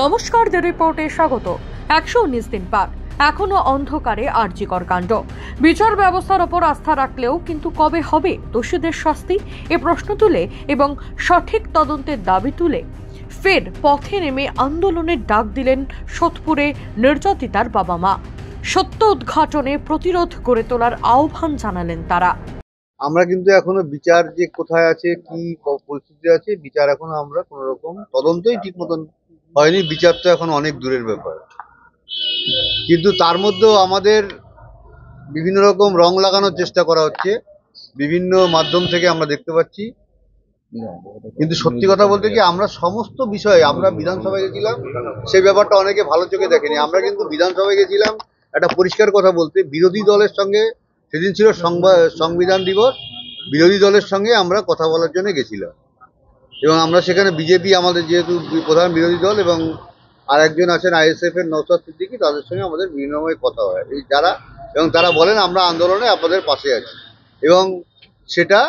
নমস্কার, দ্য রিপোর্টে স্বাগত। 119 দিন পার, এখনো অন্ধকারে আরজিকর কাণ্ড। বিচার ব্যবস্থার ওপর আস্থা রাখলেও কিন্তু কবে হবে দোষীদের শাস্তি, এ প্রশ্ন তুলে এবং সঠিক তদন্তের দাবি তুলে ফের পথে নেমে আন্দোলনের ডাক দিলেন সোদপুরে নির্যাতিতার বাবা মা। সত্য উদ্ঘাটনে প্রতিরোধ গড়ে তোলার আহ্বান জানালেন তারা। আমরা কিন্তু এখনো বিচার যে কোথায় আছে, কি পরিস্থিতি আছে, বিচার এখনো আমরা কোন রকম তদন্তই ঠিক মতন হয়নি। বিচার তো এখন অনেক দূরের ব্যাপার, কিন্তু তার মধ্যেও আমাদের বিভিন্ন রকম রং লাগানোর চেষ্টা করা হচ্ছে, বিভিন্ন মাধ্যম থেকে আমরা দেখতে পাচ্ছি। কিন্তু সত্যি কথা বলতে কি, আমরা সমস্ত বিষয়ে, আমরা বিধানসভায় গেছিলাম, সেই ব্যাপারটা অনেকে ভালো চোখে দেখেনি। আমরা কিন্তু বিধানসভায় গেছিলাম একটা পরিষ্কার কথা বলতে, বিরোধী দলের সঙ্গে, সেদিন ছিল সংবিধান দিবস, বিরোধী দলের সঙ্গে আমরা কথা বলার জন্য গেছিলাম। এবং আমরা সেখানে বিজেপি, আমাদের যেহেতু প্রধান বিরোধী দল, এবং আর একজন আছেন ISF এর নওশাদ সিদ্দিকী, তাদের সঙ্গে আমাদের বিনিময় কথা হয় এই যারা, এবং তারা বলেন আমরা আন্দোলনে আপনাদের পাশে আছি। এবং সেটা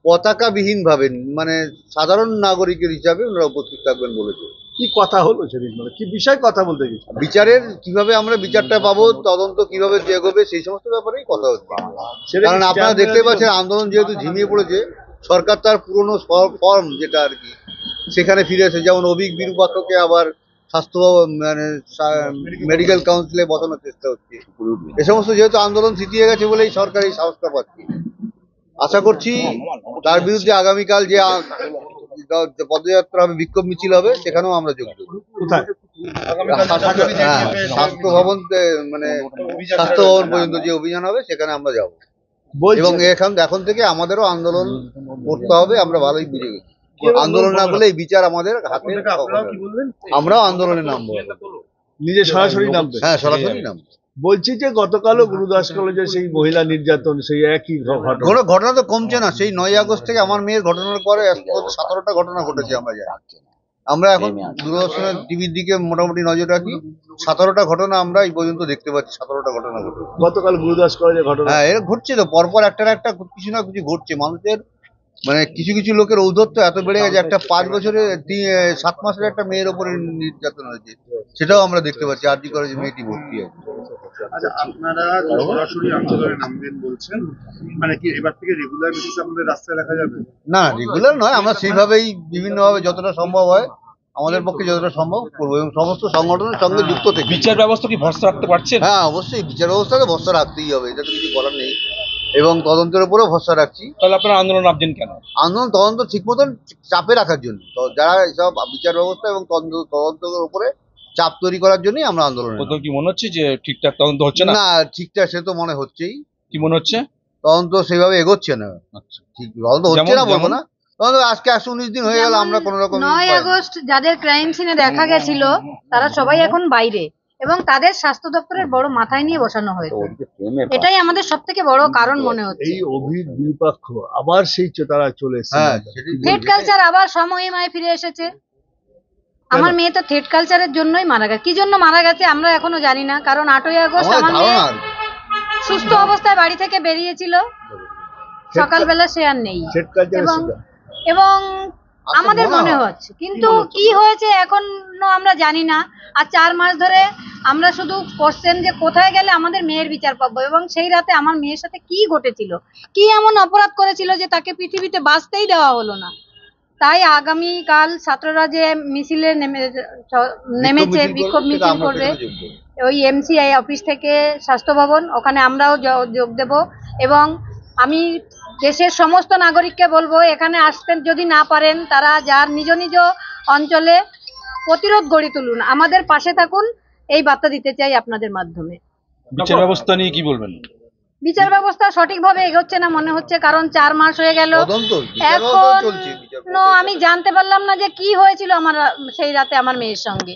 পতাকাবিহীন ভাবে, মানে সাধারণ নাগরিকের হিসাবে ওনারা উপস্থিত থাকবেন বলেছে। কি কথা হলো সেদিন, মানে কি বিষয় কথা বলতে গেছি? বিচারের কিভাবে আমরা বিচারটা পাবো, তদন্ত কিভাবে এগোবে, সেই সমস্ত ব্যাপারেই কথা হচ্ছে। কারণ আপনারা দেখতে পাচ্ছেন আন্দোলন যেহেতু ঝিমিয়ে পড়েছে, সরকার তার পুরনো ফর্ম যেটা আর কি সেখানে ফিরে এসে, যেমন অভিক বিরূপাক্ষকে আবার স্বাস্থ্য মানে মেডিকেল কাউন্সিলে বসানোর চেষ্টা হচ্ছে। এ সমস্ত যেহেতু আন্দোলন থিতিয়ে গেছে বলেই সরকার এই সাহসটা পাচ্ছে। আশা করছি তার বিরুদ্ধে আগামীকাল যে পদযাত্রা হবে, বিক্ষোভ মিছিল হবে, সেখানেও আমরা যোগ দেব। কোথায়? স্বাস্থ্য ভবন, মানে স্বাস্থ্য ভবন পর্যন্ত যে অভিযান হবে সেখানে আমরা যাব। এবং এখন থেকে আমাদেরও আন্দোলন করতে হবে, আমরা ভালোই বুঝে গেছি। আন্দোলন না করলে এই বিচার আমাদের হাতে। আমরাও আন্দোলনে নামবো, নিজে সরাসরি নামবে। হ্যাঁ, সরাসরি নামবো। বলছি যে গতকালও গুরুদাস কলেজে সেই মহিলা নির্যাতন, সেই একই কোনো ঘটনা তো কমছে না। সেই 9 আগস্ট থেকে আমার মেয়ের ঘটনার পরে 17টা ঘটনা ঘটেছে। আমরা এখন দূরদর্শনের টিভির দিকে মোটামুটি নজর রাখি। 17টা ঘটনা আমরা এই পর্যন্ত দেখতে পাচ্ছি। 17টা ঘটনা ঘটেছে গতকাল গুরুদাস কলেজে ঘটনা। হ্যাঁ, এর ঘটছে তো, পরপর একটার একটা কিছু না কিছু ঘটছে। মানুষের মানে কিছু কিছু লোকের ঔদ্ধত্য এত বেড়ে গেছে। একটা 5 বছরের 7 মাসের একটা মেয়ের ওপরে নির্যাতন হয়েছে, সেটাও আমরা দেখতে পাচ্ছি। আরজি করে যে মেয়েটি ভর্তি আছে। আচ্ছা, আপনারা সরাসরি আন্দোলনে নামবেন বলছেন, মানে কি এবার থেকে রেগুলার বেসিসে আমাদের রাস্তায় দেখা যাবে? না, রেগুলার নয়, আমরা সেইভাবেই বিভিন্নভাবে যতটা সম্ভব হয় আমাদের পক্ষে যতটা সম্ভব করবো, এবং সমস্ত সংগঠনের সঙ্গে যুক্ত থেকে। বিচার ব্যবস্থা কি ভরসা রাখতে পারছেন? হ্যাঁ, অবশ্যই বিচার ব্যবস্থাকে ভরসা রাখতেই হবে, এটা তো কিছু করার নেই। এবং তদন্তের উপরেও ভরসা রাখছি। তাহলে আপনারা আন্দোলন নামছেন কেন? আন্দোলন তদন্ত ঠিক মতন চাপে রাখার জন্য, যারা এসব বিচার ব্যবস্থা এবং তদন্তের উপরে চাপ তৈরি করার জন্যই আমরা আন্দোলন। কোথাও কি মনে হচ্ছে যে ঠিকঠাক তদন্ত হচ্ছে না? না, ঠিকঠাক সে তো মনে হচ্ছেই। কি মনে হচ্ছে? তদন্ত সেইভাবে এগোচ্ছে না। আচ্ছা, ঠিক তদন্ত হচ্ছে না বলবো না, তদন্ত আজকে 119 দিন হয়ে গেল, আমরা কোন রকম 9 আগস্ট যাদের ক্রাইম সিনে দেখা গেছিল তারা সবাই এখন বাইরে, এবং তাদের স্বাস্থ্য দপ্তরের বড় মাথায় নিয়ে বসানো হয়েছে। এটাই আমাদের সবথেকে বড় কারণ মনে হচ্ছে। এই অভিক বিরূপাক্ষ আবার সেই তারা চলে এসেছে। হ্যাঁ, থ্রেড কালচার আবার সমহিমায় ফিরে এসেছে। আমার মেয়ে তো থ্রেড কালচারের জন্যই মারা গেছে। কি জন্য মারা গেছে আমরা এখনো জানি না, কারণ 8ই আগস্ট আমার মেয়ে সুস্থ অবস্থায় বাড়ি থেকে বেরিয়েছিল, সকালবেলা সে আর নেই। এবং আমাদের মনে হচ্ছে, কিন্তু কি হয়েছে এখনো আমরা জানি না। আর 4 মাস ধরে আমরা শুধু কোশ্চেন যে কোথায় গেলে আমাদের মেয়ের বিচার পাবো, এবং সেই রাতে আমার মেয়ের সাথে কি ঘটেছিল, কি এমন অপরাধ করেছিল যে তাকে পৃথিবীতে বাঁচতেই দেওয়া হলো না। তাই আগামীকাল ছাত্ররা যে মিছিলে নেমেছে, বিক্ষোভ মিছিল করবে ওই MCI অফিস থেকে স্বাস্থ্য ভবন, ওখানে আমরাও যোগ দেব। এবং আমি দেশের সমস্ত নাগরিককে বলবো, এখানে আসতে যদি না পারেন তারা যার নিজ নিজ অঞ্চলে প্রতিরোধ গড়ে তুলুন, আমাদের পাশে থাকুন, এই বার্তা দিতে চাই আপনাদের মাধ্যমে। বিচার ব্যবস্থা নিয়ে কি বলবেন? বিচার ব্যবস্থা সঠিকভাবে এগোচ্ছে না মনে হচ্ছে, কারণ 4 মাস হয়ে গেল এখনো আমি জানতে পারলাম না যে কি হয়েছিল আমার সেই রাতে আমার মেয়ের সঙ্গে,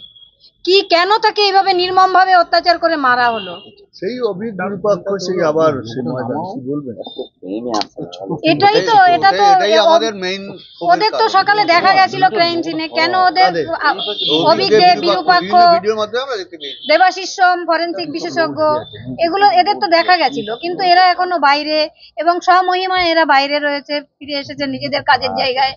কি কেন তাকে এইভাবে নির্মম ভাবে অত্যাচার করে মারা হলো। সেই অভিক বিরূপাক্ষ সেই আবার বলবেন। এটাই তো, এটা তো আমাদের মেইন। ওদের তো সকালে দেখা গেছিল ক্রাইম সিনে, কেন ওদের অভিক বিরূপাক্ষ, দেবাশিস সোম ফরেনসিক বিশেষজ্ঞ, এগুলো এদের তো দেখা গেছিল, কিন্তু এরা এখনো বাইরে, এবং স্বমহিমায় এরা বাইরে রয়েছে, ফিরে এসেছে নিজেদের কাজের জায়গায়।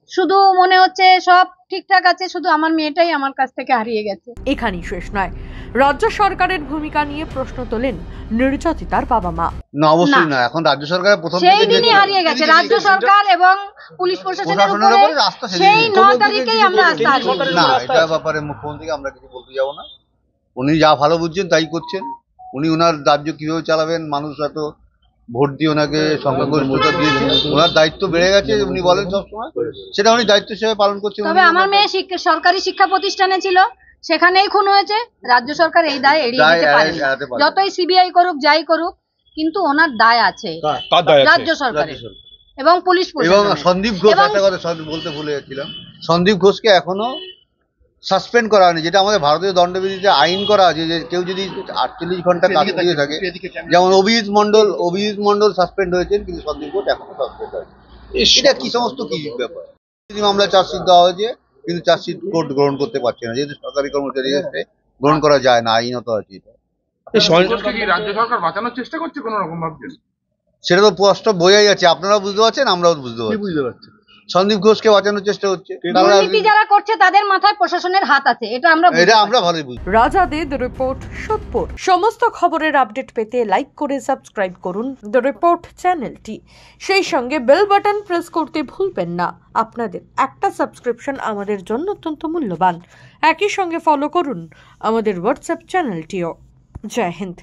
শুধু মনে হচ্ছে সব ঠিকঠাক আছে, শুধু আমার মেয়েটাই আমার কাছ থেকে হারিয়ে গেছে। এখানেই শেষ নয়, রাজ্য সরকারের ভূমিকা নিয়ে প্রশ্ন তোলেন নির্যাতিতার বাবা মা। না অবশ্যই না। না, এখন রাজ্য সরকারের প্রথম সেই থেকে দিনই হারিয়ে গেছে রাজ্য সরকার এবং পুলিশ প্রশাসনের প্রশাসনের উপরে। উপরে আস্থা সেই সেদিনই। 9 তারিখেই আমরা আস্থা হারিয়ে গেছি। না, এটা ব্যাপারে মুখ্যমন্ত্রীকে আমরা কিছু বলতে যাবো না। উনি যা ভালো বুঝছেন তাই করছেন। উনি ওনার রাজ্য কিভাবে চালাবেন, মানুষ এত ভোট দিয়ে ওনাকে সংখ্যাগরিষ্ঠ ভোটার দিয়েছে, ওনার দায়িত্ব বেড়ে গেছে, উনি বলেন সবসময়, সেটা উনি দায়িত্ব হিসেবে পালন করছেন। তবে আমার মেয়ে সরকারি শিক্ষা প্রতিষ্ঠানে ছিল, সেখানেই খুন হয়েছে। রাজ্য সরকার এই দায় এড়িয়ে যেতে পারে না। এড়াতে পারে না। যতই সিবিআই করুক যাই করুক, কিন্তু ওনার দায় আছে কার দায় আছে? রাজ্য সরকারের এবং পুলিশ এবং প্রশাসনের। সন্দীপ ঘোষ, এবং- একটা কথা বলতে ভুলে যাচ্ছিলাম, সন্দীপ ঘোষকে এখনো সাসপেন্ড করা হয়নি, যেটা আমাদের ভারতীয় দণ্ডবিধিতে আইন করা আছে যে কেউ যদি 48 ঘন্টা কাজ দিয়ে থাকে, যেমন অভিজিৎ মন্ডল সাসপেন্ড হয়েছেন, কিন্তু সন্দীপ ঘোষ এখনো সাসপেন্ড হয়নি। এটা কি সমস্ত কি ব্যাপার? মামলা চার্জশিট দেওয়া হয়েছে, কিন্তু চার্জশিট কোর্ট গ্রহণ করতে পারছে না, যেহেতু সরকারি কর্মচারী এসে গ্রহণ করা যায় না, আইনত আছে এটা। রাজ্য সরকার বাঁচানোর চেষ্টা করছে কোন রকম ভাবছেন? সেটা তো স্পষ্ট বোঝাই যাচ্ছে, আপনারা বুঝতে পারছেন, আমরাও বুঝতে কি পারছি। বুঝতে পারছেন? সন্দীপ ঘোষকে বাঁচানোর চেষ্টা হচ্ছে, দুর্নীতি যারা করছে তাদের মাথায় প্রশাসনের হাত আছে, এটা আমরা বুঝতে এটা পারছি। আমরা ভালোই বুঝি। রাজাদে দ্য রিপোর্ট সোদপুর। সমস্ত খবরের আপডেট পেতে লাইক করে সাবস্ক্রাইব করুন দ্য রিপোর্ট চ্যানেলটি। সেই সঙ্গে বেল বাটন প্রেস করতে ভুলবেন না। আপনাদের একটা সাবস্ক্রিপশন আমাদের জন্য অত্যন্ত মূল্যবান। একই সঙ্গে ফলো করুন আমাদের হোয়াটসঅ্যাপ চ্যানেলটিও। জয় হিন্দ।